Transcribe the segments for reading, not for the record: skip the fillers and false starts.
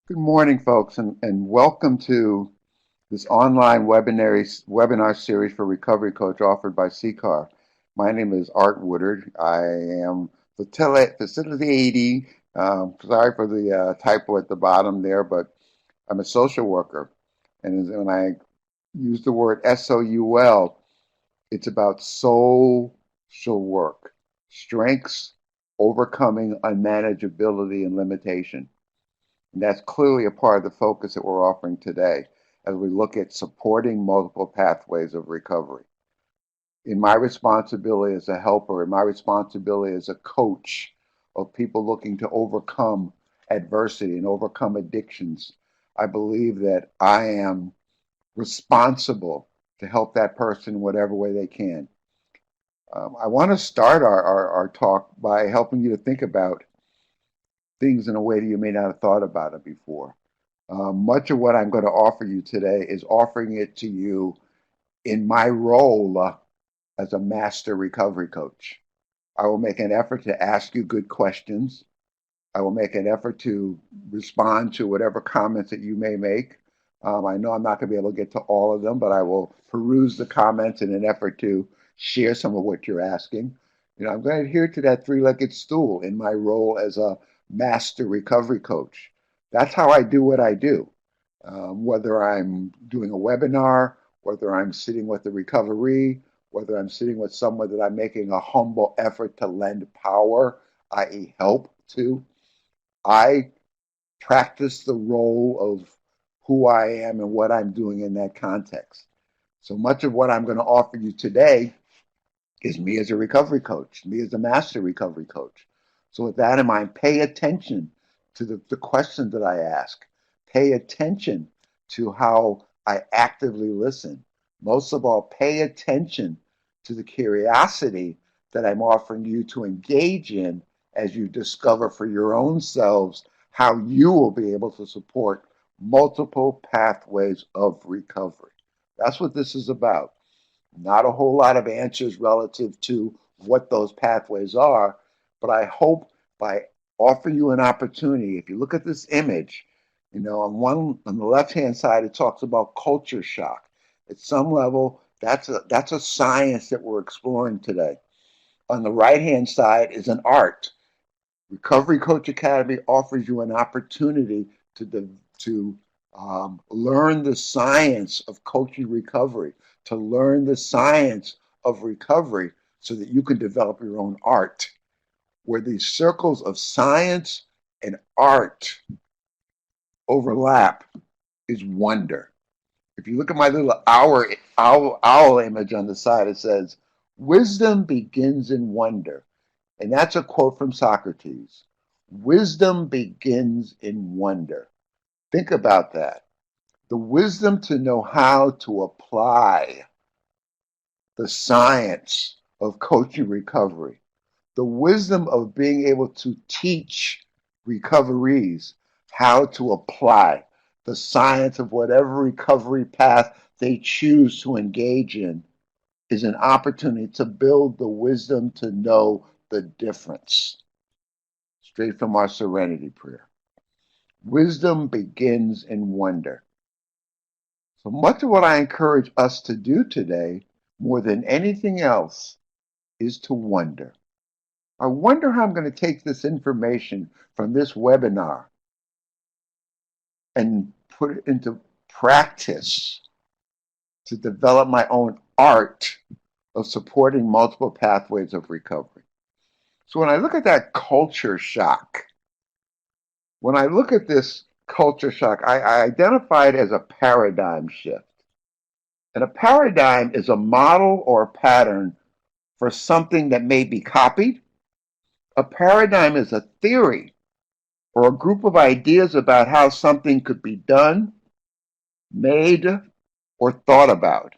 Good morning, folks, and welcome to this online webinar series for Recovery Coach offered by CCAR. My name is Art Woodard. I am facilitating, sorry for the typo at the bottom there, but I'm a social worker. And when I use the word SOUL, it's about social work, strengths, overcoming unmanageability and limitation. And that's clearly a part of the focus that we're offering today as we look at supporting multiple pathways of recovery. In my responsibility as a helper, in my responsibility as a coach of people looking to overcome adversity and overcome addictions, I believe that I am responsible to help that person in whatever way they can. I want to start our talk by helping you to think about things in a way that you may not have thought about it before. Much of what I'm going to offer you today is offering it to you in my role as a master recovery coach. I will make an effort to ask you good questions. I will make an effort to respond to whatever comments that you may make. I know I'm not going to be able to get to all of them, but I will peruse the comments in an effort to share some of what you're asking. I'm going to adhere to that three-legged stool in my role as a master recovery coach. That's how I do what I do. Whether I'm doing a webinar, whether I'm sitting with the recovery, whether I'm sitting with someone that I'm making a humble effort to lend power, i.e., help to, I practice the role of who I am and what I'm doing in that context. So much of what I'm going to offer you today is me as a recovery coach, me as a master recovery coach. So with that in mind, pay attention to the questions that I ask. Pay attention to how I actively listen. Most of all, pay attention to the curiosity that I'm offering you to engage in as you discover for your own selves how you will be able to support multiple pathways of recovery. That's what this is about. Not a whole lot of answers relative to what those pathways are, but I hope by offering you an opportunity, if you look at this image, on the left-hand side, it talks about culture shock. At some level, that's a science that we're exploring today. On the right-hand side is an art. Recovery Coach Academy offers you an opportunity to learn the science of coaching recovery, to learn the science of recovery so that you can develop your own art. Where these circles of science and art overlap is wonder. If you look at my little owl image on the side, it says, "Wisdom begins in wonder." And that's a quote from Socrates. Wisdom begins in wonder. Think about that. The wisdom to know how to apply the science of coaching recovery, the wisdom of being able to teach recoveries how to apply the science of whatever recovery path they choose to engage in is an opportunity to build the wisdom to know the difference. Straight from our serenity prayer. Wisdom begins in wonder. So much of what I encourage us to do today, more than anything else, is to wonder. I wonder how I'm going to take this information from this webinar and put it into practice to develop my own art of supporting multiple pathways of recovery. So when I look at that culture shock, when I look at this culture shock, I identify it as a paradigm shift. And a paradigm is a model or a pattern for something that may be copied. A paradigm is a theory or a group of ideas about how something could be done, made, or thought about.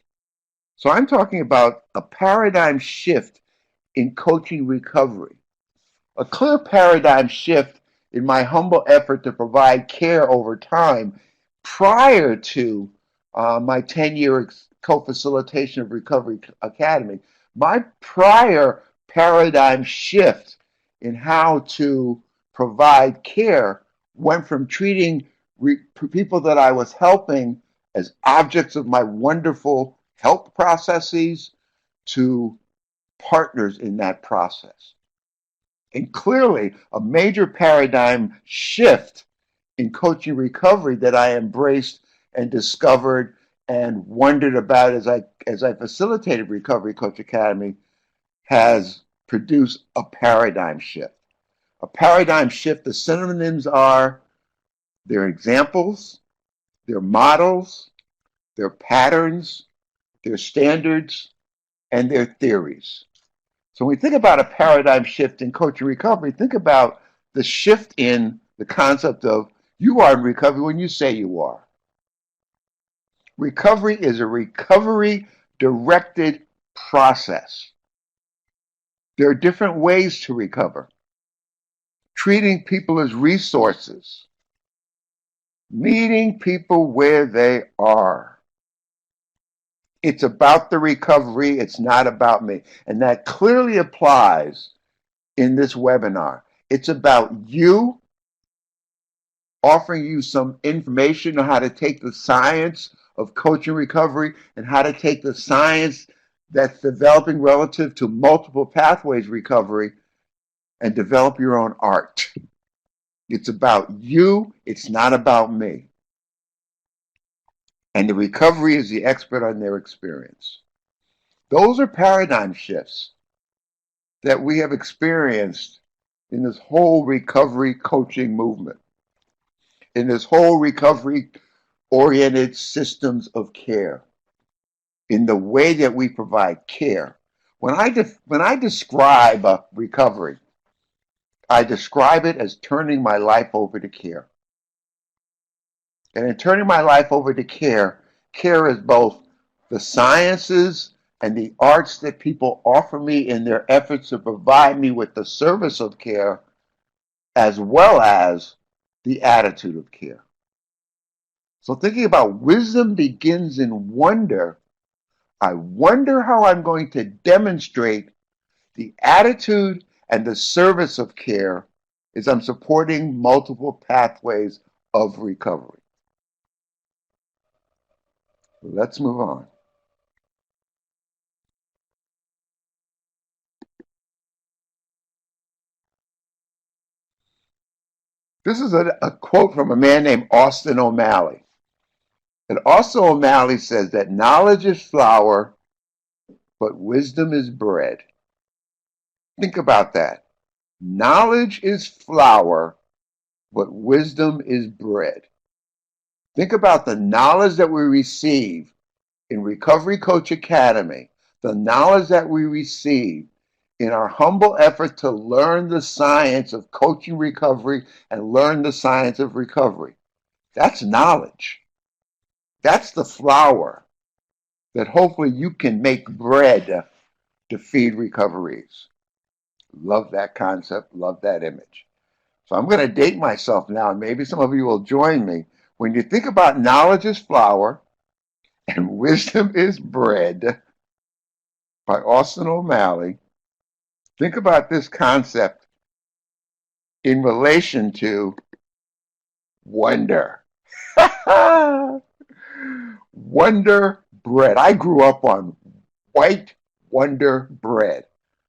So I'm talking about a paradigm shift in coaching recovery. A clear paradigm shift in my humble effort to provide care over time prior to my 10-year co-facilitation of Recovery Academy. My prior paradigm shift in how to provide care went from treating people that I was helping as objects of my wonderful help processes to partners in that process. And clearly, a major paradigm shift in coaching recovery that I embraced and discovered and wondered about as I facilitated Recovery Coach Academy has produced a paradigm shift. A paradigm shift, the synonyms are their examples, their models, their patterns, their standards, and their theories. So when we think about a paradigm shift in coaching recovery, think about the shift in the concept of you are in recovery when you say you are. Recovery is a recovery-directed process. There are different ways to recover. Treating people as resources. Meeting people where they are. It's about the recovery. It's not about me. And that clearly applies in this webinar. It's about you, offering you some information on how to take the science of coaching recovery and how to take the science that's developing relative to multiple pathways recovery and develop your own art. It's about you. It's not about me. And the recovery is the expert on their experience. Those are paradigm shifts that we have experienced in this whole recovery coaching movement, in this whole recovery-oriented systems of care, in the way that we provide care. When I describe recovery, I describe it as turning my life over to care. And in turning my life over to care, care is both the sciences and the arts that people offer me in their efforts to provide me with the service of care, as well as the attitude of care. So thinking about wisdom begins in wonder. I wonder how I'm going to demonstrate the attitude and the service of care as I'm supporting multiple pathways of recovery. Let's move on. This is a quote from a man named Austin O'Malley. And Austin O'Malley says that knowledge is flour, but wisdom is bread. Think about that. Knowledge is flour, but wisdom is bread. Think about the knowledge that we receive in Recovery Coach Academy, the knowledge that we receive in our humble effort to learn the science of coaching recovery and learn the science of recovery. That's knowledge. That's the flour that hopefully you can make bread to feed recoveries. Love that concept, love that image. So I'm going to date myself now, and maybe some of you will join me. When you think about knowledge is flour and wisdom is bread by Austin O'Malley, think about this concept in relation to wonder. Wonder bread. I grew up on white Wonder bread.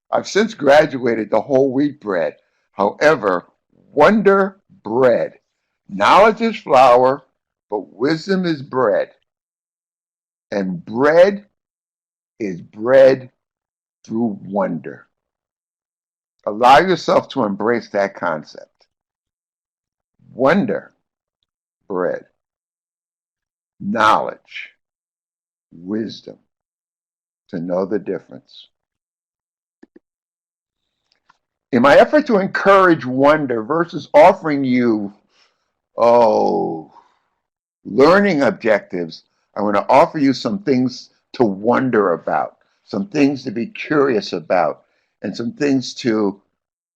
I've since graduated to whole wheat bread. However, Wonder bread. Knowledge is flour, but wisdom is bread. And bread is bread through wonder. Allow yourself to embrace that concept. Wonder bread. Knowledge. Wisdom. To know the difference. In my effort to encourage wonder versus offering you, learning objectives, I want to offer you some things to wonder about, some things to be curious about, and some things to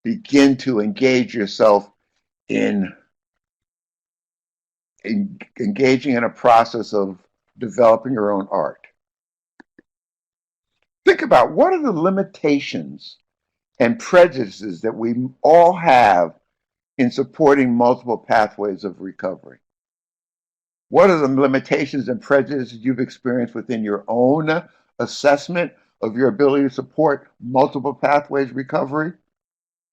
begin to engage yourself in engaging in a process of developing your own art. Think about what are the limitations and prejudices that we all have in supporting multiple pathways of recovery. What are the limitations and prejudices you've experienced within your own assessment of your ability to support multiple pathways recovery?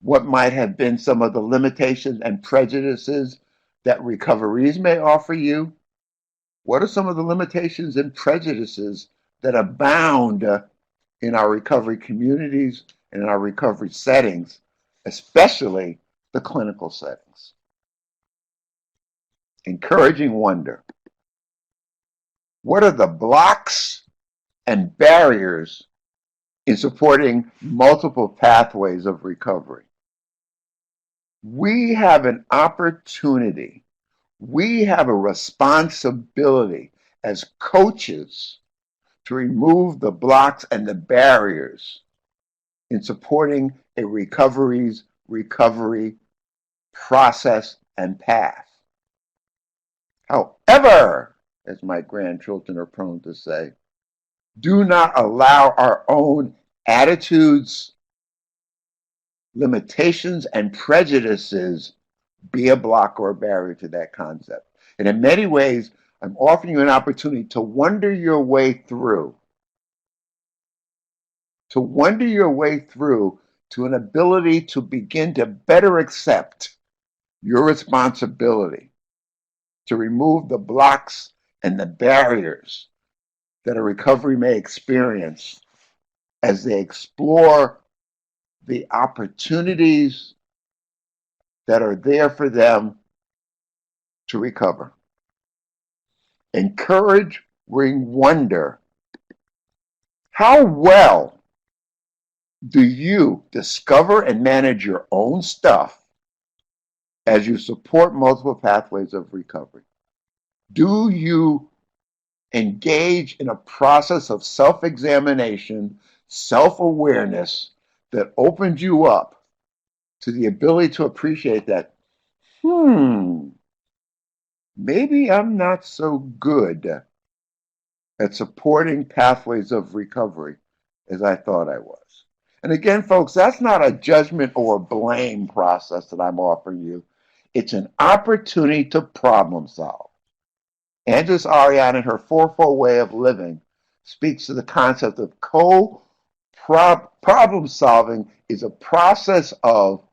What might have been some of the limitations and prejudices that recoveries may offer you? What are some of the limitations and prejudices that abound in our recovery communities and in our recovery settings, especially the clinical settings? Encouraging wonder. What are the blocks and barriers in supporting multiple pathways of recovery? We have an opportunity, we have a responsibility as coaches to remove the blocks and the barriers in supporting a recovery process and path. However, as my grandchildren are prone to say, do not allow our own attitudes, limitations, and prejudices be a block or a barrier to that concept. And in many ways, I'm offering you an opportunity to wonder your way through, to an ability to begin to better accept your responsibility to remove the blocks and the barriers that a recovery may experience as they explore the opportunities that are there for them to recover. Encourage, bring wonder. How well do you discover and manage your own stuff as you support multiple pathways of recovery? Do you engage in a process of self-examination, self-awareness that opens you up to the ability to appreciate that, maybe I'm not so good at supporting pathways of recovery as I thought I was. And again, folks, that's not a judgment or a blame process that I'm offering you. It's an opportunity to problem solve. Andres Ariane, in her fourfold way of living, speaks to the concept of problem solving is a process of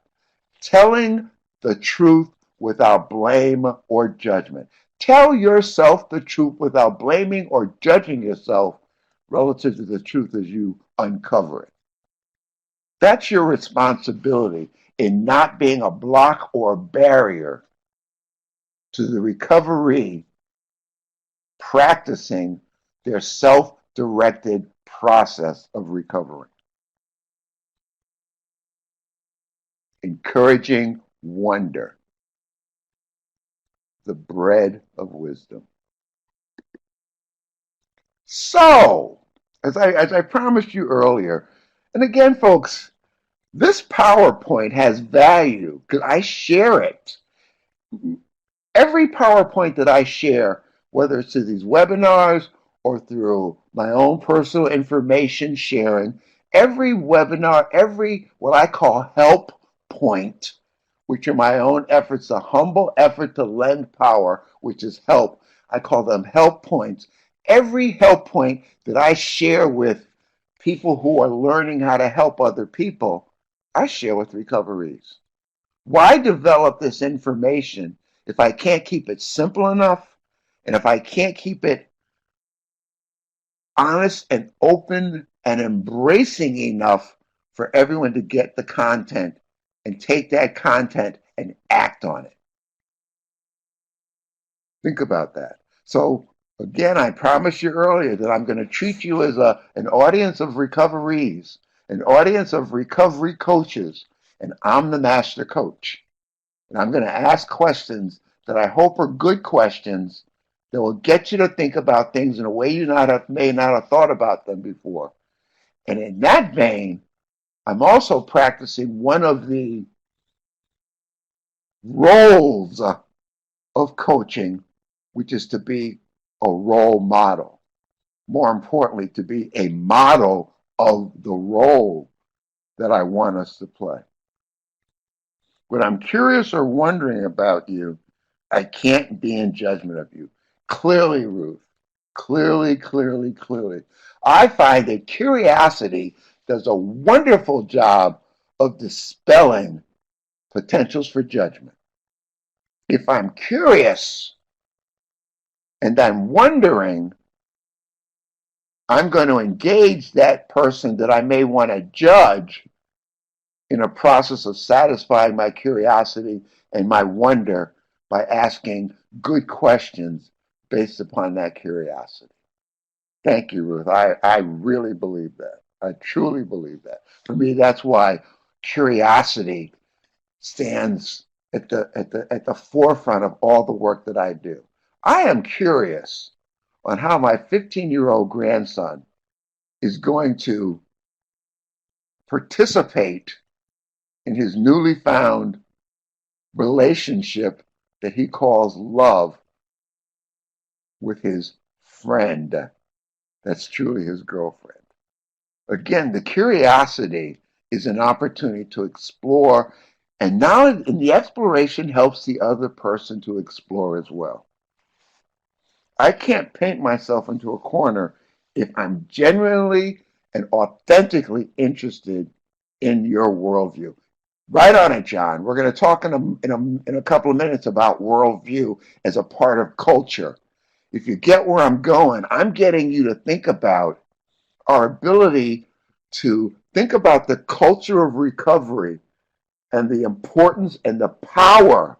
telling the truth without blame or judgment. Tell yourself the truth without blaming or judging yourself relative to the truth as you uncover it. That's your responsibility in not being a block or a barrier to the recovery practicing their self-directed process of recovery. Encouraging wonder, the bread of wisdom. So, as I promised you earlier, and again, folks, this PowerPoint has value because I share it. Every PowerPoint that I share, whether it's through these webinars or through my own personal information sharing, every webinar, every what I call help point, which are my own efforts, a humble effort to lend power, which is help. I call them help points. Every help point that I share with people who are learning how to help other people, I share with recoveries. Why develop this information if I can't keep it simple enough and if I can't keep it honest and open and embracing enough for everyone to get the content and take that content and act on it? Think about that. So again, I promised you earlier that I'm going to treat you as an audience of recoveries, an audience of recovery coaches, and I'm the master coach. And I'm going to ask questions that I hope are good questions that will get you to think about things in a way you may not have thought about them before. And in that vein, I'm also practicing one of the roles of coaching, which is to be a role model. More importantly, to be a model of the role that I want us to play. When I'm curious or wondering about you, I can't be in judgment of you. Clearly, Ruth. Clearly, clearly, clearly. I find that curiosity does a wonderful job of dispelling potentials for judgment. If I'm curious and I'm wondering, I'm going to engage that person that I may want to judge in a process of satisfying my curiosity and my wonder by asking good questions based upon that curiosity. Thank you, Ruth. I really believe that. I truly believe that. For me, that's why curiosity stands at the forefront of all the work that I do. I am curious on how my 15-year-old grandson is going to participate in his newly found relationship that he calls love with his friend that's truly his girlfriend. Again, the curiosity is an opportunity to explore, and now and the exploration helps the other person to explore as well. I can't paint myself into a corner if I'm genuinely and authentically interested in your worldview. Right on it, John. We're going to talk in a couple of minutes about worldview as a part of culture. If you get where I'm going, I'm getting you to think about our ability to think about the culture of recovery and the importance and the power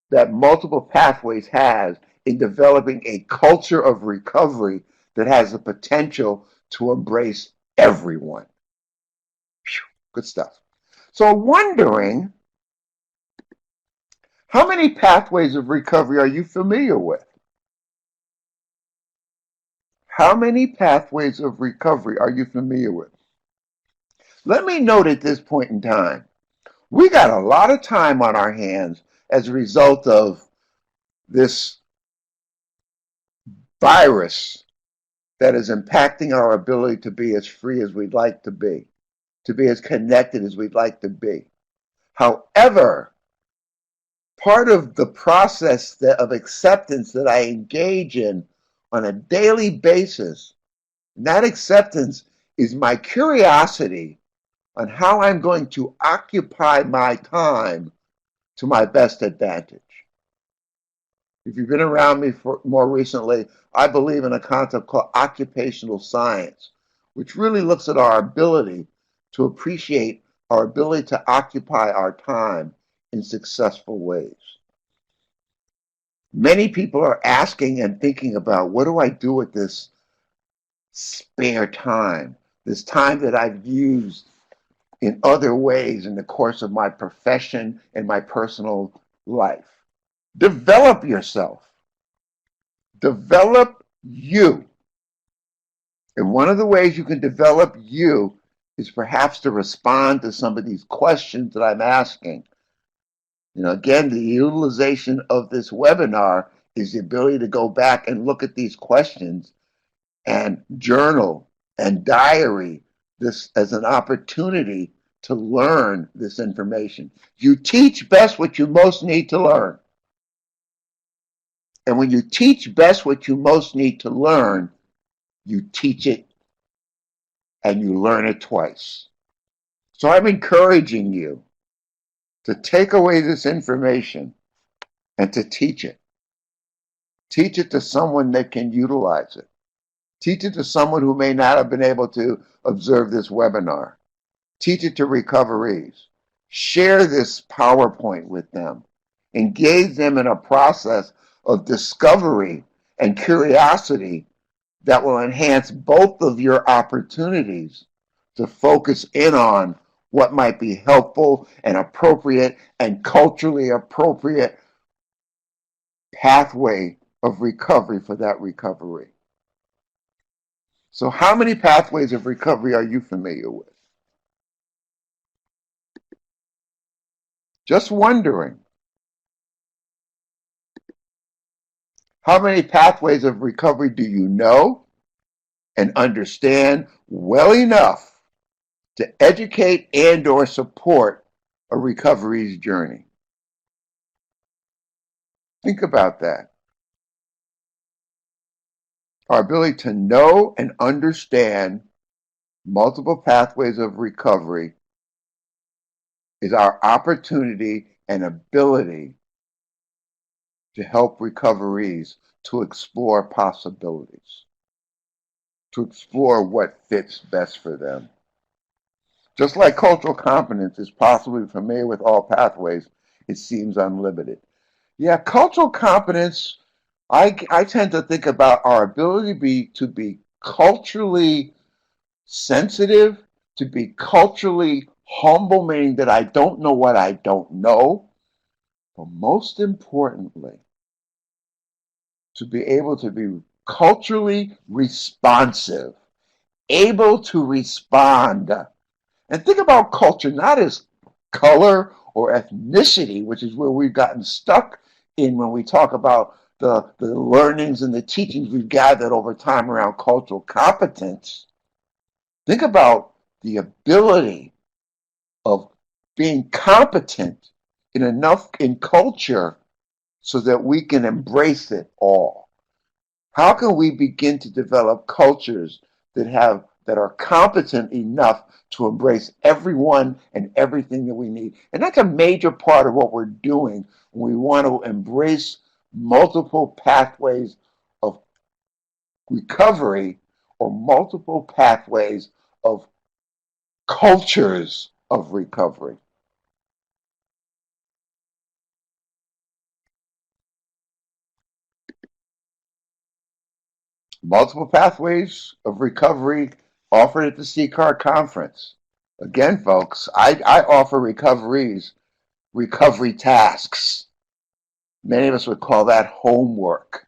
that multiple pathways has in developing a culture of recovery that has the potential to embrace everyone. Whew, good stuff. So I'm wondering, how many pathways of recovery are you familiar with? How many pathways of recovery are you familiar with? Let me note at this point in time, we got a lot of time on our hands as a result of this virus that is impacting our ability to be as free as we'd like to be as connected as we'd like to be. However, part of the process of acceptance that I engage in on a daily basis, and that acceptance is my curiosity on how I'm going to occupy my time to my best advantage. If you've been around me for more recently, I believe in a concept called occupational science, which really looks at our ability to appreciate our ability to occupy our time in successful ways. Many people are asking and thinking about, what do I do with this spare time, this time that I've used in other ways in the course of my profession and my personal life? Develop yourself. Develop you. And one of the ways you can develop you is perhaps to respond to some of these questions that I'm asking. Again, the utilization of this webinar is the ability to go back and look at these questions and journal and diary this as an opportunity to learn this information. You teach best what you most need to learn. And when you teach best what you most need to learn, you teach it and you learn it twice. So I'm encouraging you to take away this information and to teach it. Teach it to someone that can utilize it. Teach it to someone who may not have been able to observe this webinar. Teach it to recoveries. Share this PowerPoint with them. Engage them in a process of discovery and curiosity that will enhance both of your opportunities to focus in on what might be helpful and appropriate and culturally appropriate pathway of recovery for that recovery. So how many pathways of recovery are you familiar with? Just wondering. How many pathways of recovery do you know and understand well enough to educate and or support a recovery's journey? Think about that. Our ability to know and understand multiple pathways of recovery is our opportunity and ability to help recoverees to explore possibilities, to explore what fits best for them. Just like cultural competence is possibly familiar with all pathways, it seems unlimited. Yeah, cultural competence, I tend to think about our ability to be culturally sensitive, to be culturally humble, meaning that I don't know what I don't know, but most importantly, to be able to be culturally responsive, able to respond. And think about culture not as color or ethnicity, which is where we've gotten stuck in when we talk about the learnings and the teachings we've gathered over time around cultural competence. Think about the ability of being competent in culture so that we can embrace it all. How can we begin to develop cultures that are competent enough to embrace everyone and everything that we need? And that's a major part of what we're doing when we want to embrace multiple pathways of recovery or multiple pathways of cultures of recovery. Multiple pathways of recovery offered at the CCAR conference. Again, folks, I offer recoveries recovery tasks. Many of us would call that homework.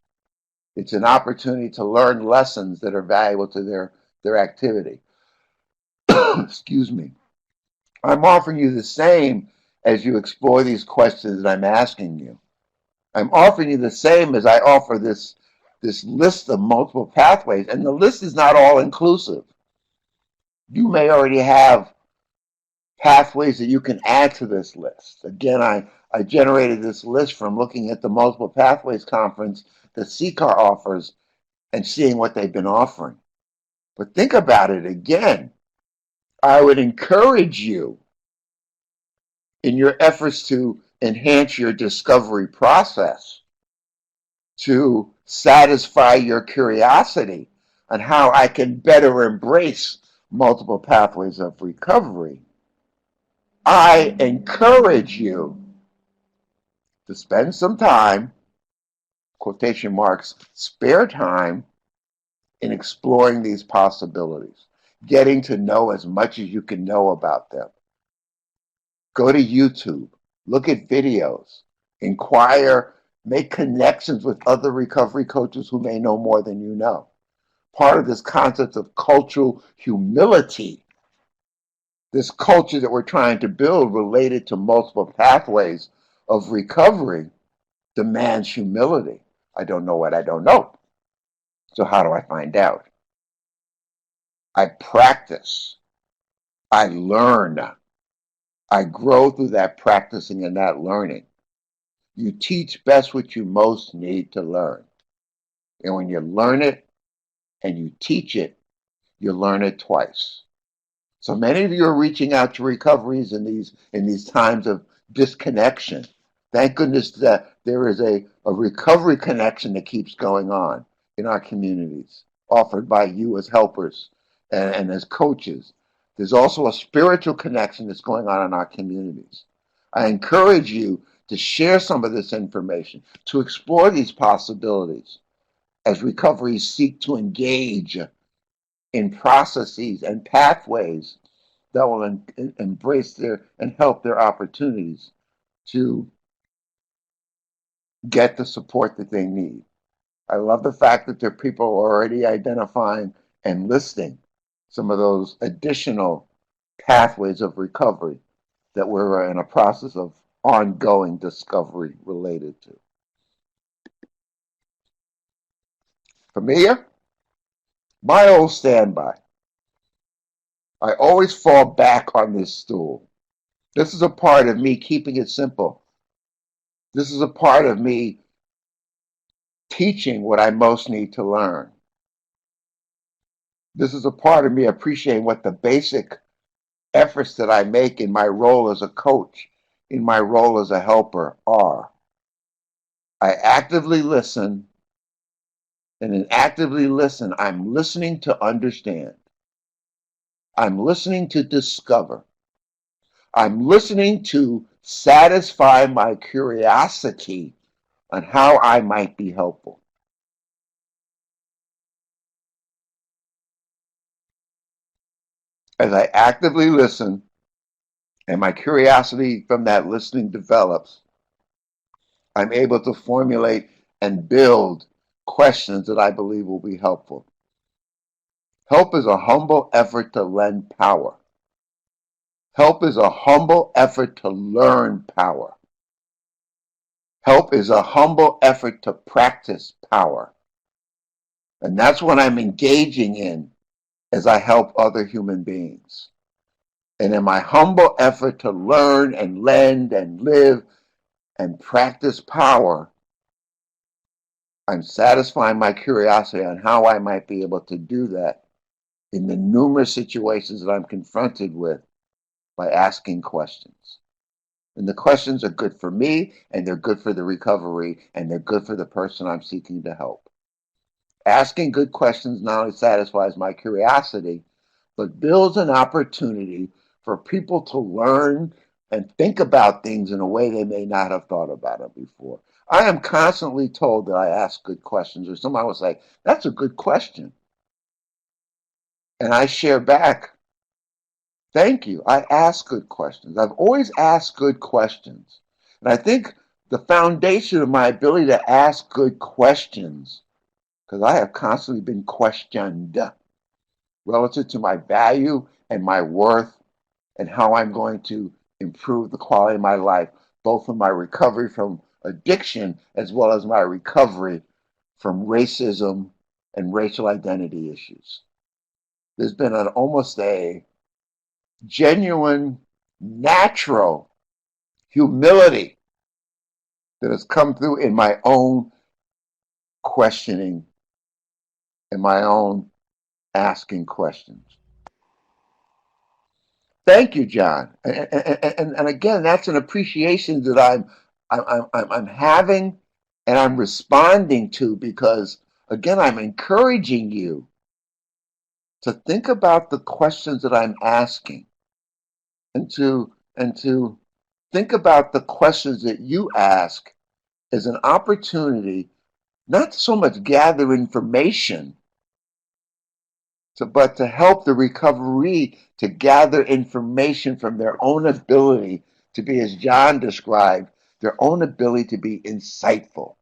It's an opportunity to learn lessons that are valuable to their activity. Excuse me. I'm offering you the same as you explore these questions that I'm asking you. I'm offering you the same as I offer this list of multiple pathways, and the list is not all inclusive. You may already have pathways that you can add to this list. Again, I generated this list from looking at the Multiple Pathways Conference that CCAR offers and seeing what they've been offering. But think about it again. I would encourage you in your efforts to enhance your discovery process to satisfy your curiosity on how I can better embrace multiple pathways of recovery. I encourage you to spend some time, quotation marks, spare time in exploring these possibilities, getting to know as much as you can know about them. Go to YouTube, look at videos, inquire, make connections with other recovery coaches who may know more than you know. Part of this concept of cultural humility, this culture that we're trying to build related to multiple pathways of recovery, demands humility. I don't know what I don't know. So how do I find out? I practice. I learn. I grow through that practicing and that learning. You teach best what you most need to learn. And when you learn it and you teach it, you learn it twice. So many of you are reaching out to recoveries in these times of disconnection. Thank goodness that there is a recovery connection that keeps going on in our communities, offered by you as helpers and as coaches. There's also a spiritual connection that's going on in our communities. I encourage you to share some of this information, to explore these possibilities as recoveries seek to engage in processes and pathways that will embrace their and help their opportunities to get the support that they need. I love the fact that there are people already identifying and listing some of those additional pathways of recovery that we're in a process of ongoing discovery related to. Familiar? My old standby. I always fall back on this stool. This is a part of me keeping it simple. This is a part of me teaching what I most need to learn. This is a part of me appreciating what the basic efforts that I make in my role as a coach, in my role as a helper are. I actively listen, and in actively listen, I'm listening to understand. I'm listening to discover. I'm listening to satisfy my curiosity on how I might be helpful. As I actively listen and my curiosity from that listening develops, I'm able to formulate and build questions that I believe will be helpful. Help is a humble effort to lend power. Help is a humble effort to learn power. Help is a humble effort to practice power. And that's what I'm engaging in as I help other human beings. And in my humble effort to learn and lend and live and practice power, I'm satisfying my curiosity on how I might be able to do that in the numerous situations that I'm confronted with by asking questions. And the questions are good for me, and they're good for the recovery, and they're good for the person I'm seeking to help. Asking good questions not only satisfies my curiosity, but builds an opportunity for people to learn and think about things in a way they may not have thought about it before. I am constantly told that I ask good questions, or somebody will say, "That's a good question." And I share back, "Thank you. I ask good questions. I've always asked good questions." And I think the foundation of my ability to ask good questions, because I have constantly been questioned relative to my value and my worth and how I'm going to improve the quality of my life, both in my recovery from addiction as well as my recovery from racism and racial identity issues. There's been almost a genuine, natural humility that has come through in my own questioning and my own asking questions. Thank you, John. And again, that's an appreciation that I'm having and I'm responding to because, again, I'm encouraging you to think about the questions that I'm asking and to think about the questions that you ask as an opportunity not so much gather information but to help the recovery to gather information from their own ability to be, as John described, their own ability to be insightful.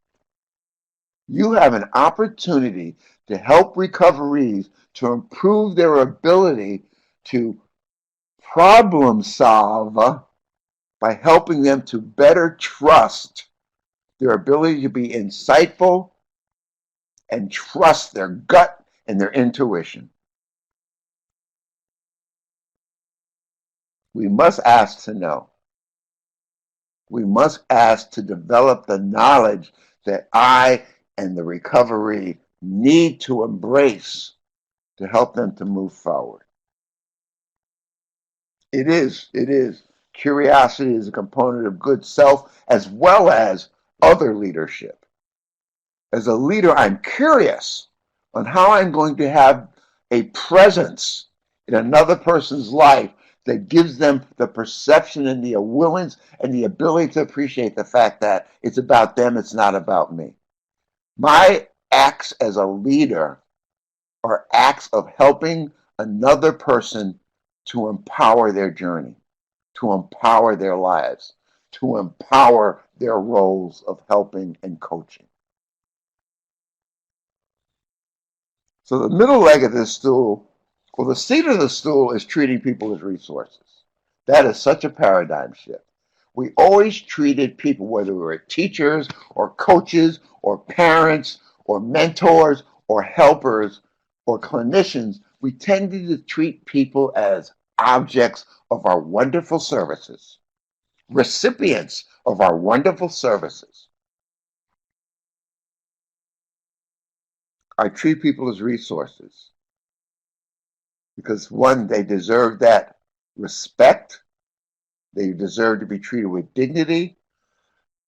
You have an opportunity to help recoveries to improve their ability to problem solve by helping them to better trust their ability to be insightful and trust their gut and their intuition. We must ask to know. We must ask to develop the knowledge that I and the recovery need to embrace to help them to move forward. It is. Curiosity is a component of good self as well as other leadership. As a leader, I'm curious on how I'm going to have a presence in another person's life that gives them the perception and the willingness and the ability to appreciate the fact that it's about them, it's not about me. My acts as a leader are acts of helping another person to empower their journey, to empower their lives, to empower their roles of helping and coaching. So the middle leg of this stool, well, the seat of the stool is treating people as resources. That is such a paradigm shift. We always treated people, whether we were teachers or coaches or parents or mentors or helpers or clinicians, we tended to treat people as objects of our wonderful services, recipients of our wonderful services. I treat people as resources. Because one, they deserve that respect. They deserve to be treated with dignity.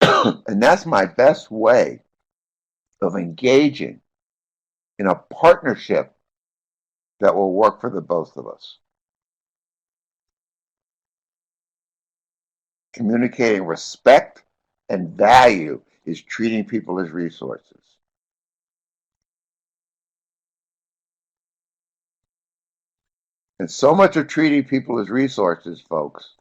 And that's my best way of engaging in a partnership that will work for the both of us. Communicating respect and value is treating people as resources. And so much of treating people as resources, folks,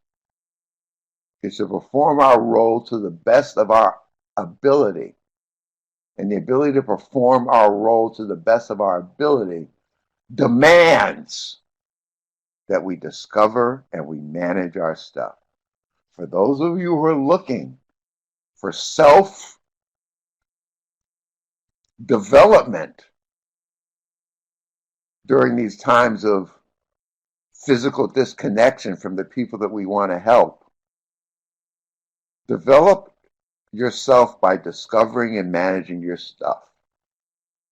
is to perform our role to the best of our ability. And the ability to perform our role to the best of our ability demands that we discover and we manage our stuff. For those of you who are looking for self development during these times of physical disconnection from the people that we want to help, develop yourself by discovering and managing your stuff.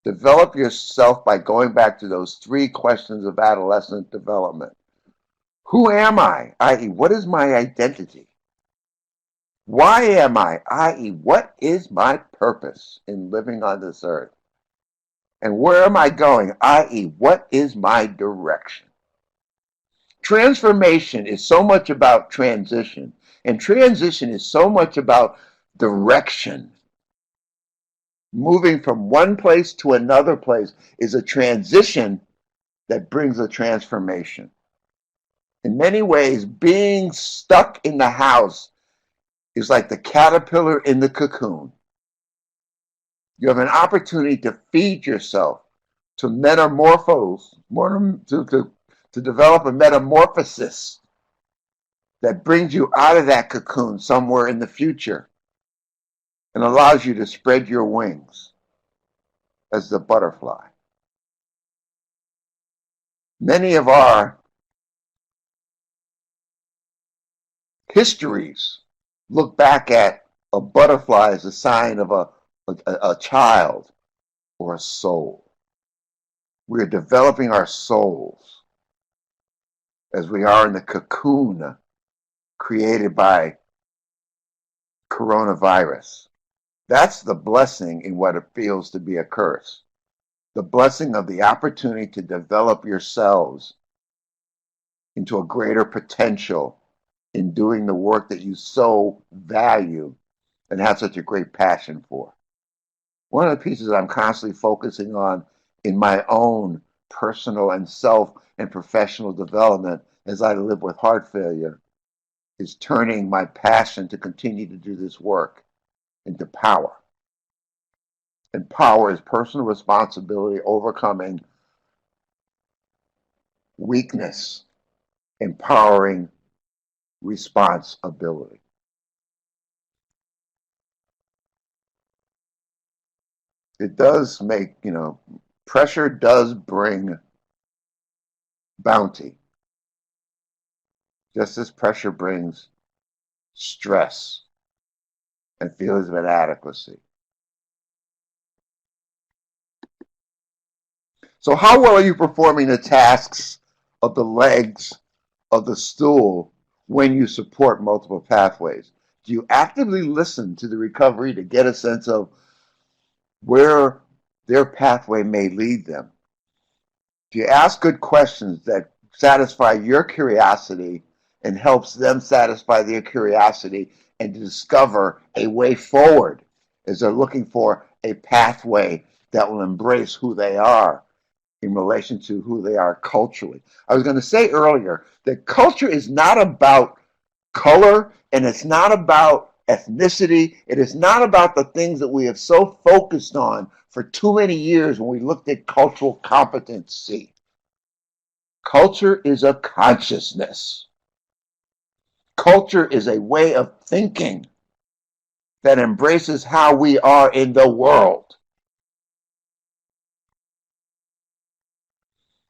Develop yourself by going back to those 3 questions of adolescent development. Who am I? i.e., what is my identity? Why am I? i.e., what is my purpose in living on this earth? And where am I going? i.e., what is my direction? Transformation is so much about transition, and transition is so much about direction. Moving from one place to another place is a transition that brings a transformation. In many ways, being stuck in the house is like the caterpillar in the cocoon. You have an opportunity to feed yourself, to metamorphose, to develop a metamorphosis that brings you out of that cocoon somewhere in the future and allows you to spread your wings as the butterfly. Many of our histories look back at a butterfly as a sign of a child or a soul. We're developing our souls as we are in the cocoon created by coronavirus. That's the blessing in what it feels to be a curse. The blessing of the opportunity to develop yourselves into a greater potential in doing the work that you so value and have such a great passion for. One of the pieces I'm constantly focusing on in my own personal and self and professional development as I live with heart failure is turning my passion to continue to do this work into power. And power is personal responsibility, overcoming weakness, empowering responsibility. It does make, pressure does bring bounty. Just as pressure brings stress and feelings of inadequacy. So how well are you performing the tasks of the legs of the stool when you support multiple pathways? Do you actively listen to the recovery to get a sense of where their pathway may lead them? Do you ask good questions that satisfy your curiosity and helps them satisfy their curiosity and to discover a way forward as they're looking for a pathway that will embrace who they are in relation to who they are culturally? I was going to say earlier that culture is not about color and it's not about ethnicity. It is not about the things that we have so focused on for too many years when we looked at cultural competency. Culture is a consciousness. Culture is a way of thinking that embraces how we are in the world.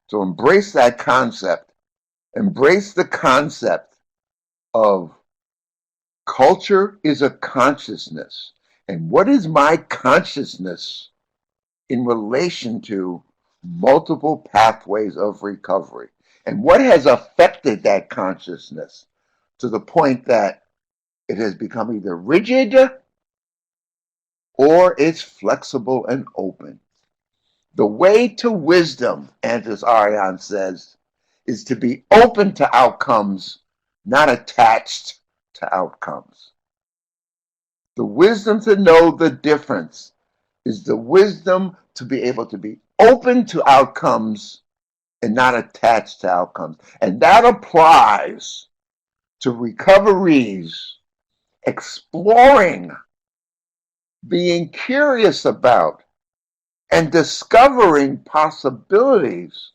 So embrace that concept. Embrace the concept of culture is a consciousness. And what is my consciousness in relation to multiple pathways of recovery? And what has affected that consciousness to the point that it has become either rigid or it's flexible and open? The way to wisdom, Antis Arion says, is to be open to outcomes, not attached to outcomes. The wisdom to know the difference is the wisdom to be able to be open to outcomes and not attached to outcomes. And that applies to recoveries, exploring, being curious about, and discovering possibilities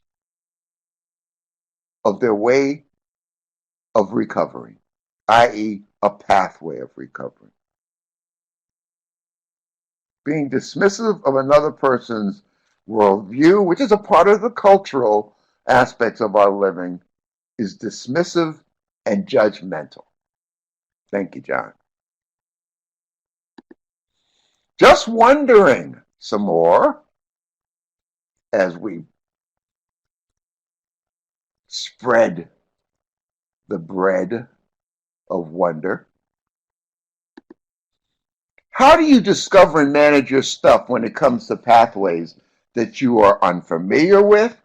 of their way of recovery, i.e., a pathway of recovery. Being dismissive of another person's worldview, which is a part of the cultural aspects of our living, is dismissive and judgmental. Thank you, John. Just wondering some more as we spread the bread of wonder. How do you discover and manage your stuff when it comes to pathways that you are unfamiliar with,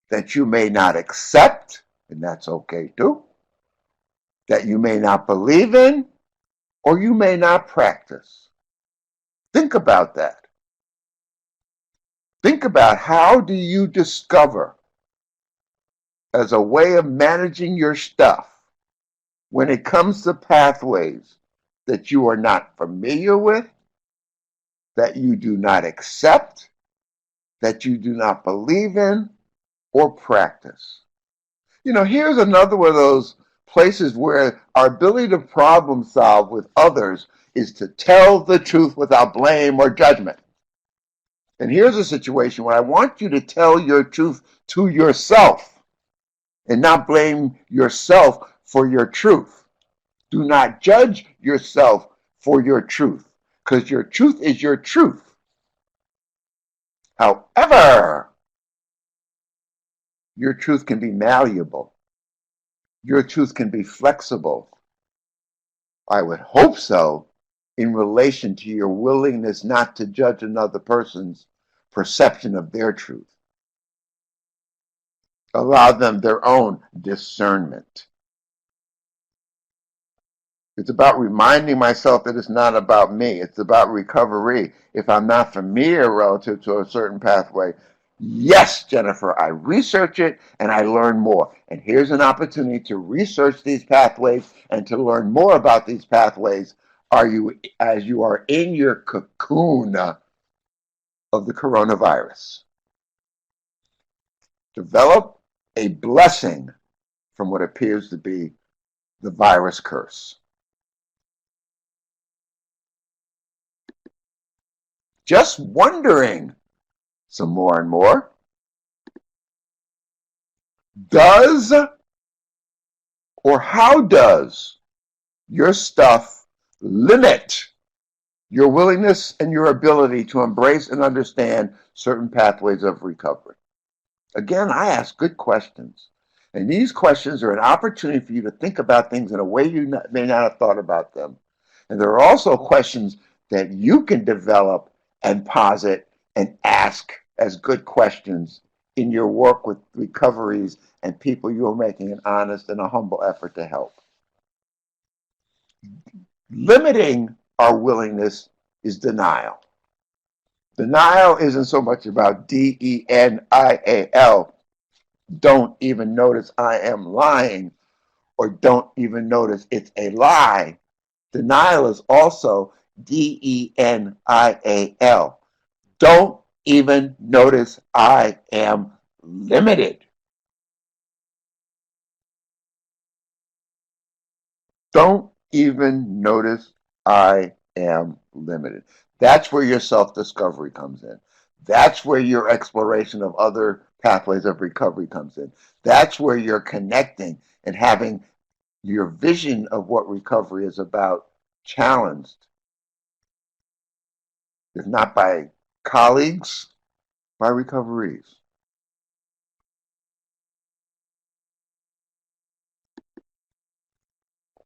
that you may not accept, and that's okay too, that you may not believe in, or you may not practice? Think about that. Think about how do you discover as a way of managing your stuff when it comes to pathways that you are not familiar with, that you do not accept, that you do not believe in or practice. You know, here's another one of those places where our ability to problem solve with others is to tell the truth without blame or judgment. And here's a situation where I want you to tell your truth to yourself and not blame yourself for your truth. Do not judge yourself for your truth, because your truth is your truth. However, your truth can be malleable. Your truth can be flexible. I would hope so, in relation to your willingness not to judge another person's perception of their truth. Allow them their own discernment. It's about reminding myself that it's not about me. It's about recovery. If I'm not familiar relative to a certain pathway, yes, Jennifer, I research it and I learn more. And here's an opportunity to research these pathways and to learn more about these pathways as you are in your cocoon of the coronavirus. Develop a blessing from what appears to be the virus curse. Just wondering some more and more. Does or how does your stuff limit your willingness and your ability to embrace and understand certain pathways of recovery? Again, I ask good questions. And these questions are an opportunity for you to think about things in a way you may not have thought about them. And there are also questions that you can develop and posit and ask as good questions in your work with recoveries and people you are making an honest and a humble effort to help. Limiting our willingness is denial. Denial isn't so much about DENIAL, don't even notice I am lying, or don't even notice it's a lie. Denial is also DENIAL. Don't even notice I am limited. Don't even notice I am limited. That's where your self-discovery comes in. That's where your exploration of other pathways of recovery comes in. That's where you're connecting and having your vision of what recovery is about challenged, if not by colleagues, by recoveries.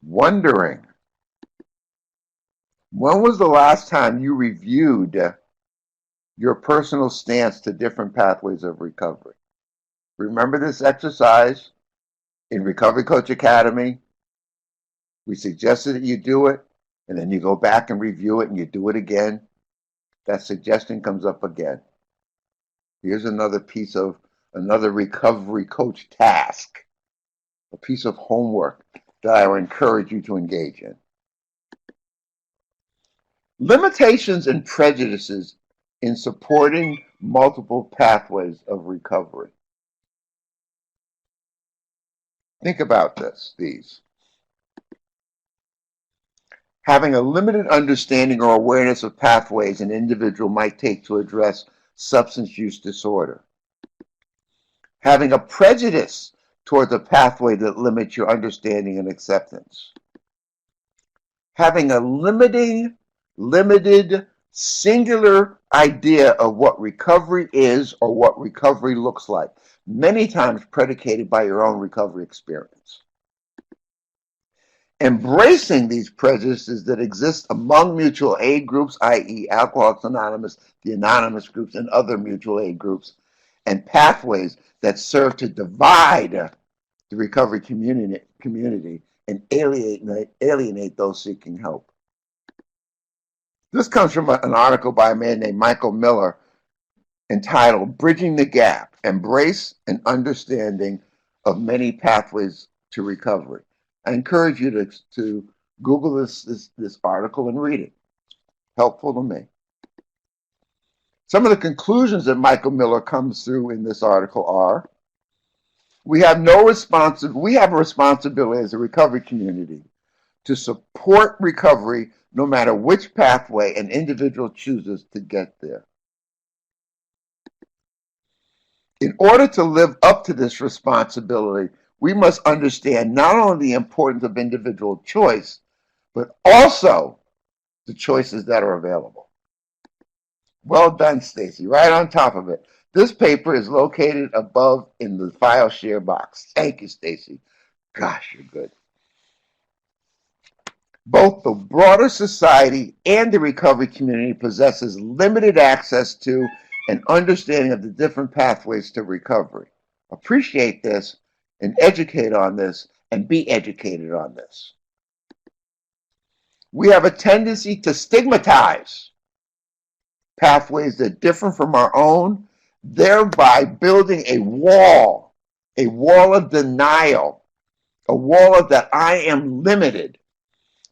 wondering, when was the last time you reviewed your personal stance to different pathways of recovery? Remember this exercise in Recovery Coach Academy? We suggested that you do it, and then you go back and review it, and you do it again. That suggestion comes up again. Here's another recovery coach task, a piece of homework that I would encourage you to engage in. Limitations and prejudices in supporting multiple pathways of recovery. Think about these. Having a limited understanding or awareness of pathways an individual might take to address substance use disorder. Having a prejudice towards a pathway that limits your understanding and acceptance. Having a limited, singular idea of what recovery is or what recovery looks like, many times predicated by your own recovery experience. Embracing these prejudices that exist among mutual aid groups, i.e. Alcoholics Anonymous, the Anonymous groups, and other mutual aid groups, and pathways that serve to divide the recovery community and alienate those seeking help. This comes from an article by a man named Michael Miller entitled Bridging the Gap, Embrace and Understanding of Many Pathways to Recovery. I encourage you to Google this article and read it. Helpful to me. Some of the conclusions that Michael Miller comes through in this article are: we have a responsibility as a recovery community to support recovery no matter which pathway an individual chooses to get there. In order to live up to this responsibility, we must understand not only the importance of individual choice, but also the choices that are available. Well done, Stacy. Right on top of it. This paper is located above in the file share box. Thank you, Stacy. Gosh, you're good. Both the broader society and the recovery community possesses limited access to and understanding of the different pathways to recovery. Appreciate this and educate on this and be educated on this. We have a tendency to stigmatize pathways that differ from our own, thereby building a wall of denial, a wall of that I am limited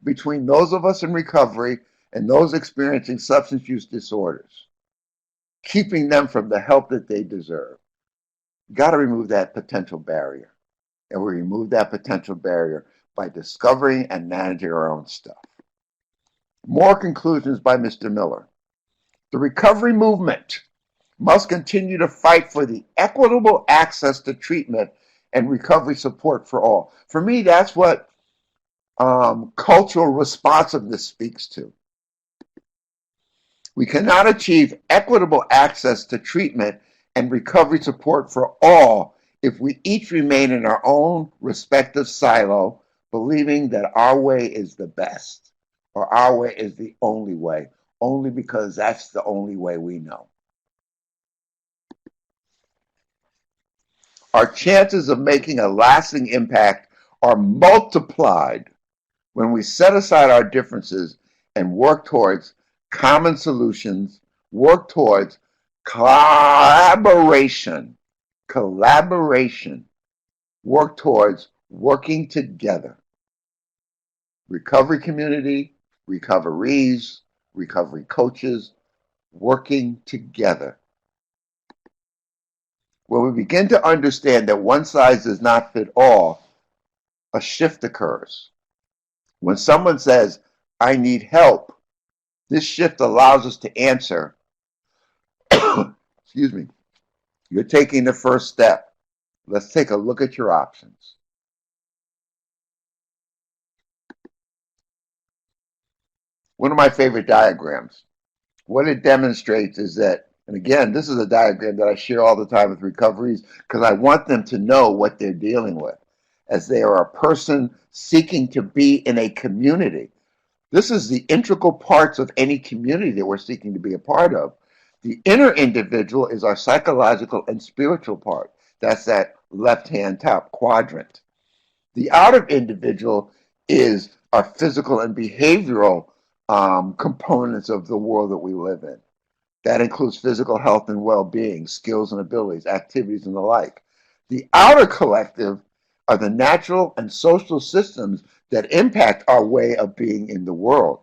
between those of us in recovery and those experiencing substance use disorders, keeping them from the help that they deserve. You've got to remove that potential barrier. And we remove that potential barrier by discovering and managing our own stuff. More conclusions by Mr. Miller. The recovery movement must continue to fight for the equitable access to treatment and recovery support for all. For me, that's what cultural responsiveness speaks to. We cannot achieve equitable access to treatment and recovery support for all if we each remain in our own respective silo, believing that our way is the best or our way is the only way, only because that's the only way we know. Our chances of making a lasting impact are multiplied when we set aside our differences and work towards common solutions, work towards collaboration, work towards working together. Recovery community, recoveries, recovery coaches, working together. When we begin to understand that one size does not fit all, a shift occurs. When someone says, I need help, this shift allows us to answer, excuse me, you're taking the first step. Let's take a look at your options. One of my favorite diagrams. What it demonstrates is that, and again, this is a diagram that I share all the time with recoveries because I want them to know what they're dealing with. as they are a person seeking to be in a community. This is the integral parts of any community that we're seeking to be a part of. The inner individual is our psychological and spiritual part. That's that left-hand top quadrant. The outer individual is our physical and behavioral components of the world that we live in. That includes physical health and well-being, skills and abilities, activities, and the like. The outer collective are the natural and social systems that impact our way of being in the world.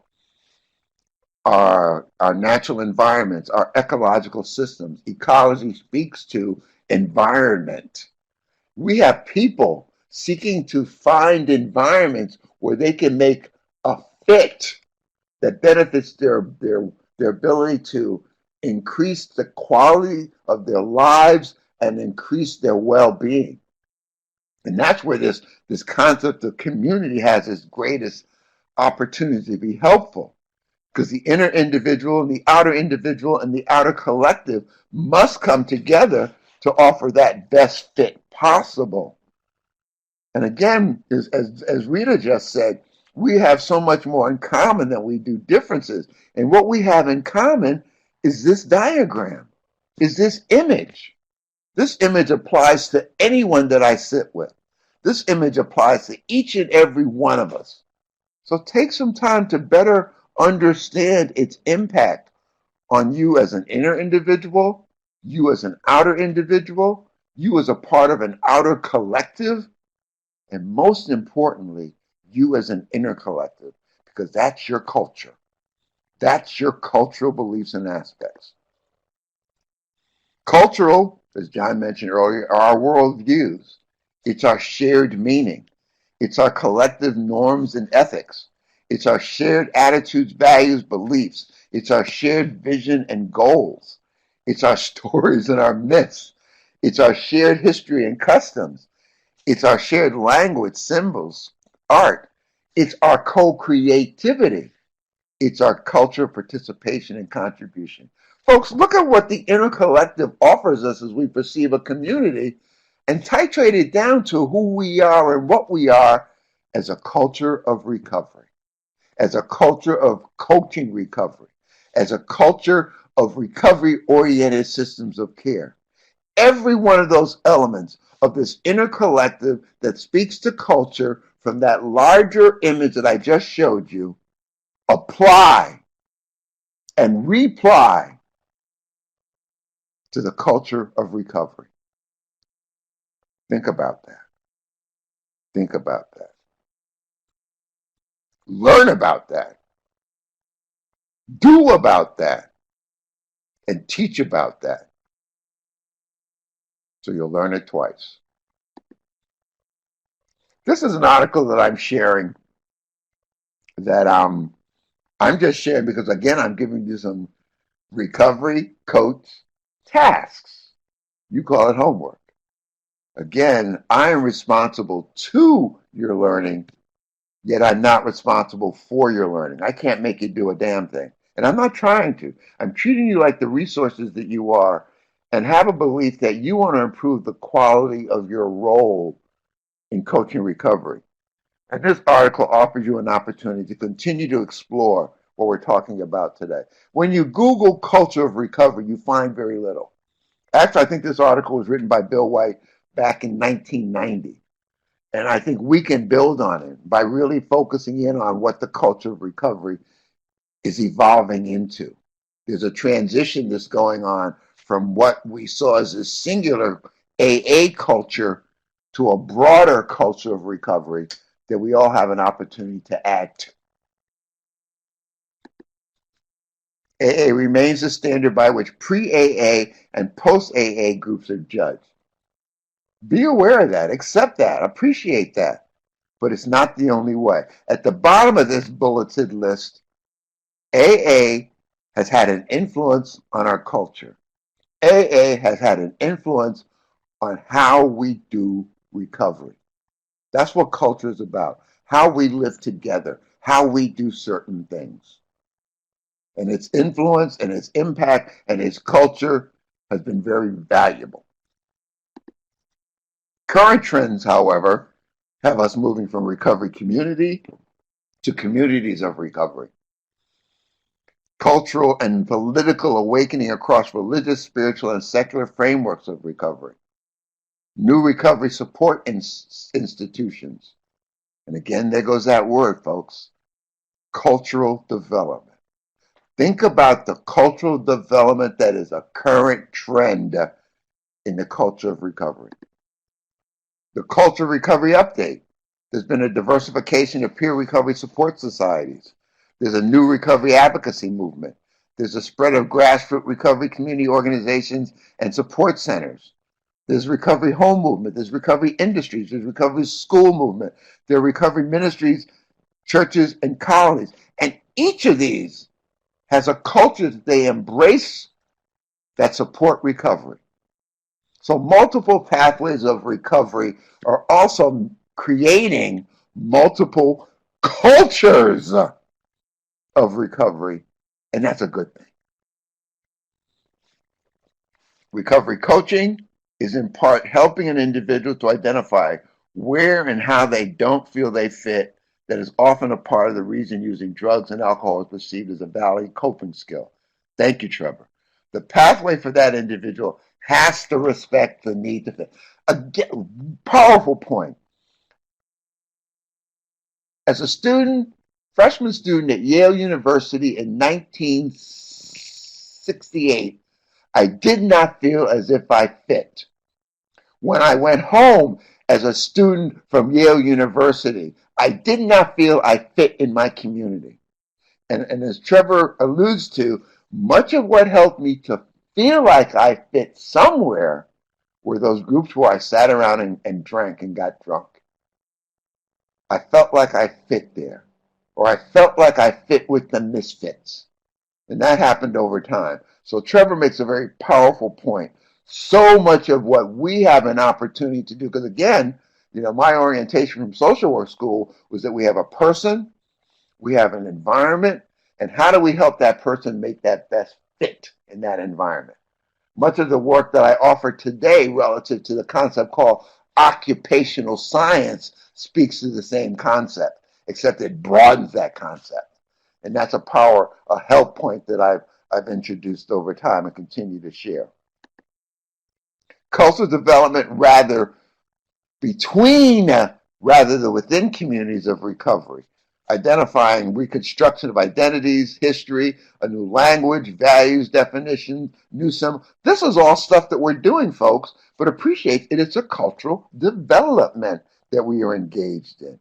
Our natural environments, our ecological systems. Ecology speaks to environment. We have people seeking to find environments where they can make a fit that benefits their ability to increase the quality of their lives and increase their well-being. And that's where this concept of community has its greatest opportunity to be helpful. Because the inner individual and the outer collective must come together to offer that best fit possible. And again, as Rita just said, we have so much more in common than we do differences. And what we have in common is this diagram, is this image. This image applies to anyone that I sit with. This image applies to each and every one of us. So take some time to better understand its impact on you as an inner individual, you as an outer individual, you as a part of an outer collective, and most importantly, you as an inner collective, because that's your culture. That's your cultural beliefs and aspects. Cultural, as John mentioned earlier, are our worldviews. It's our shared meaning. It's our collective norms and ethics. It's our shared attitudes, values, beliefs. It's our shared vision and goals. It's our stories and our myths. It's our shared history and customs. It's our shared language, symbols, art. It's our co-creativity. It's our culture, participation, and contribution. Folks, look at what the inner collective offers us as we perceive a community and titrate it down to who we are and what we are as a culture of recovery, as a culture of coaching recovery, as a culture of recovery-oriented systems of care. Every one of those elements of this inner collective that speaks to culture from that larger image that I just showed you apply and reply to the culture of recovery. Think about that. Think about that. Learn about that. Do about that. And teach about that. So you'll learn it twice. This is an article that I'm sharing that I'm just sharing because, again, I'm giving you some recovery coach tasks. You call it homework. Again, I am responsible to your learning, yet I'm not responsible for your learning. I can't make you do a damn thing. And I'm not trying to. I'm treating you like the resources that you are and have a belief that you want to improve the quality of your role in coaching recovery. And this article offers you an opportunity to continue to explore what we're talking about today. When you Google culture of recovery, you find very little. Actually, I think this article was written by Bill White back in 1990. And I think we can build on it by really focusing in on what the culture of recovery is evolving into. There's a transition that's going on from what we saw as a singular AA culture to a broader culture of recovery that we all have an opportunity to add to. AA remains the standard by which pre-AA and post-AA groups are judged. Be aware of that, accept that, appreciate that, but it's not the only way. At the bottom of this bulleted list, AA has had an influence on our culture. AA has had an influence on how we do recovery. That's what culture is about, how we live together, how we do certain things. And its influence and its impact and its culture has been very valuable. Current trends, however, have us moving from recovery community to communities of recovery. Cultural and political awakening across religious, spiritual, and secular frameworks of recovery. New recovery support institutions. And again, there goes that word, folks. Cultural development. Think about the cultural development that is a current trend in the culture of recovery. The Culture Recovery Update. There's been a diversification of peer recovery support societies. There's a new recovery advocacy movement. There's a spread of grassroots recovery community organizations and support centers. There's recovery home movement. There's recovery industries. There's recovery school movement. There are recovery ministries, churches, and colonies. And each of these has a culture that they embrace that support recovery. So multiple pathways of recovery are also creating multiple cultures of recovery, and that's a good thing. Recovery coaching is in part helping an individual to identify where and how they don't feel they fit. That is often a part of the reason using drugs and alcohol is perceived as a valid coping skill. Thank you, Trevor. The pathway for that individual has to respect the need to fit. Again, powerful point. As a student, freshman student at Yale University in 1968, I did not feel as if I fit. When I went home as a student from Yale University, I did not feel I fit in my community. And as Trevor alludes to, much of what helped me to feel like I fit somewhere were those groups where I sat around and drank and got drunk. I felt like I fit there, or I felt like I fit with the misfits. And that happened over time. So Trevor makes a very powerful point. So much of what we have an opportunity to do, because again, my orientation from social work school was that we have a person, we have an environment, and how do we help that person make that best fit in that environment? Much of the work that I offer today relative to the concept called occupational science speaks to the same concept, except it broadens that concept. And that's a help point that I've introduced over time and continue to share. Cultural development rather than within communities of recovery, identifying reconstruction of identities, history, a new language, values, definitions, new symbols. This is all stuff that we're doing, folks, but appreciate it's a cultural development that we are engaged in.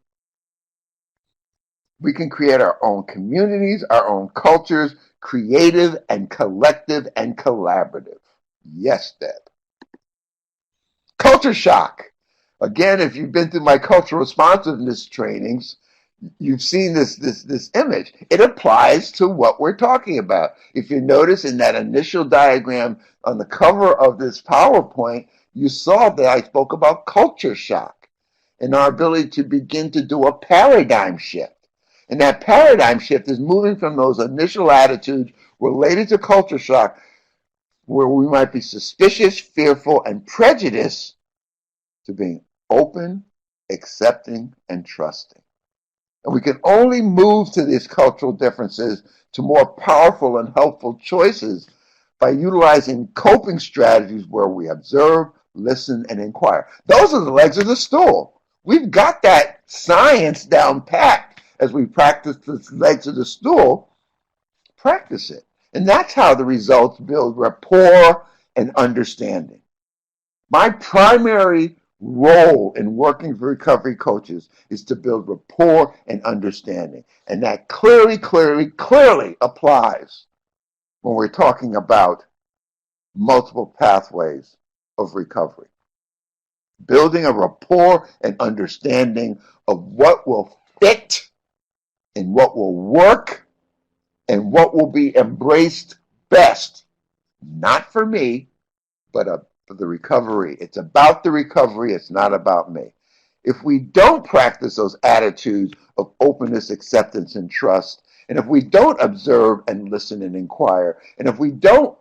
We can create our own communities, our own cultures, creative and collective and collaborative. Yes, Deb. Culture shock. Again, if you've been through my cultural responsiveness trainings, you've seen this image. It applies to what we're talking about. If you notice in that initial diagram on the cover of this PowerPoint, you saw that I spoke about culture shock and our ability to begin to do a paradigm shift. And that paradigm shift is moving from those initial attitudes related to culture shock, where we might be suspicious, fearful, and prejudiced, to being open, accepting, and trusting. And we can only move to these cultural differences to more powerful and helpful choices by utilizing coping strategies where we observe, listen, and inquire. Those are the legs of the stool. We've got that science down pat. As we practice the legs of the stool, practice it. And that's how the results build rapport and understanding. My primary role in working with recovery coaches is to build rapport and understanding. And that clearly applies when we're talking about multiple pathways of recovery. Building a rapport and understanding of what will fit and what will work and what will be embraced best. Not for me, but for the recovery. It's about the recovery. It's not about me. If we don't practice those attitudes of openness, acceptance, and trust, and if we don't observe and listen and inquire, and if we don't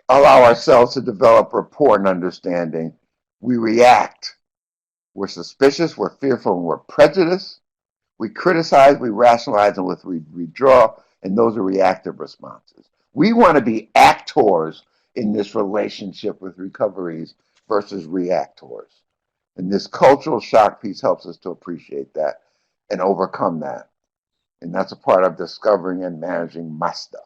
allow ourselves to develop rapport and understanding. We react. We're suspicious, we're fearful, and we're prejudiced. We criticize, we rationalize, and we withdraw, and those are reactive responses. We want to be actors in this relationship with recoveries versus reactors. And this cultural shock piece helps us to appreciate that and overcome that. And that's a part of discovering and managing my stuff.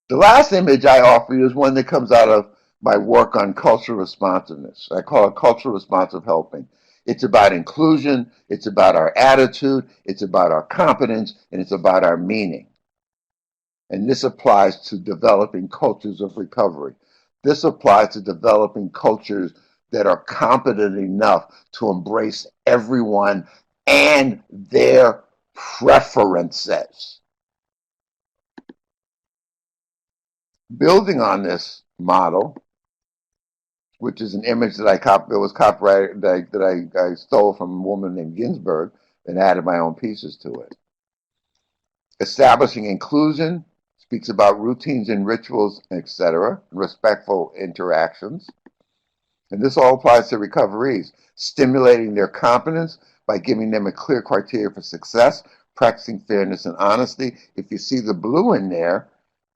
The last image I offer you is one that comes out of my work on cultural responsiveness. I call it cultural responsive helping. It's about inclusion, it's about our attitude, it's about our competence, and it's about our meaning. And this applies to developing cultures of recovery. This applies to developing cultures that are competent enough to embrace everyone and their preferences. Building on this model, which is an image that that was copyrighted that I stole from a woman named Ginsburg and added my own pieces to it. Establishing inclusion speaks about routines and rituals, etc., respectful interactions. And this all applies to recoveries, stimulating their competence by giving them a clear criteria for success, practicing fairness and honesty. If you see the blue in there,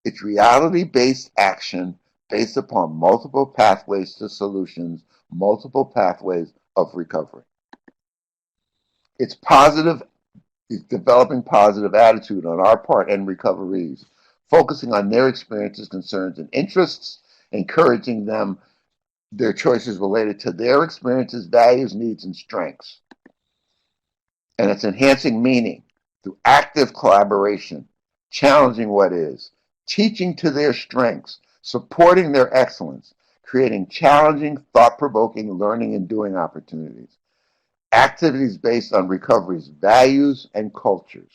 it's reality-based action based upon multiple pathways to solutions, multiple pathways of recovery. It's positive, it's developing positive attitude on our part and recoveries, focusing on their experiences, concerns, and interests, encouraging them their choices related to their experiences, values, needs, and strengths. And it's enhancing meaning through active collaboration, challenging what is, teaching to their strengths, supporting their excellence, creating challenging, thought-provoking learning and doing opportunities. Activities based on recovery's values and cultures,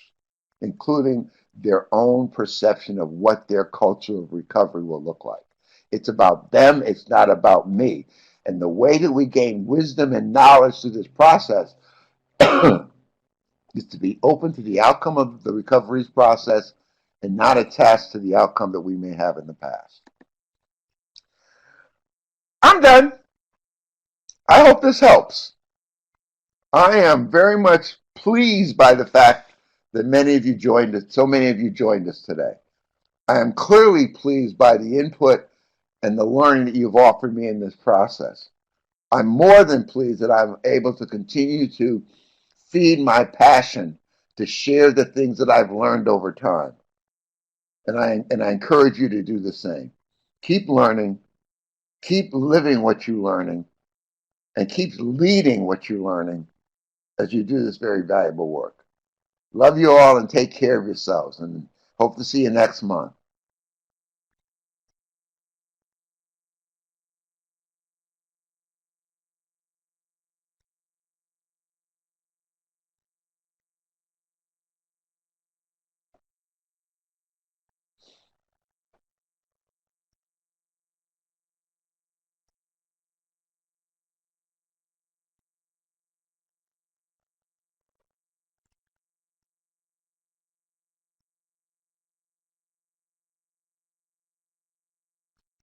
including their own perception of what their culture of recovery will look like. It's about them, it's not about me. And the way that we gain wisdom and knowledge through this process is to be open to the outcome of the recovery's process and not attached to the outcome that we may have in the past. I'm done. I hope this helps. I am very much pleased by the fact that many of you joined us, so many of you joined us today. I am clearly pleased by the input and the learning that you've offered me in this process. I'm more than pleased that I'm able to continue to feed my passion to share the things that I've learned over time. And I encourage you to do the same. Keep learning, keep living what you're learning, and keep leading what you're learning as you do this very valuable work. Love you all and take care of yourselves, and hope to see you next month.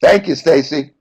Thank you, Stacy.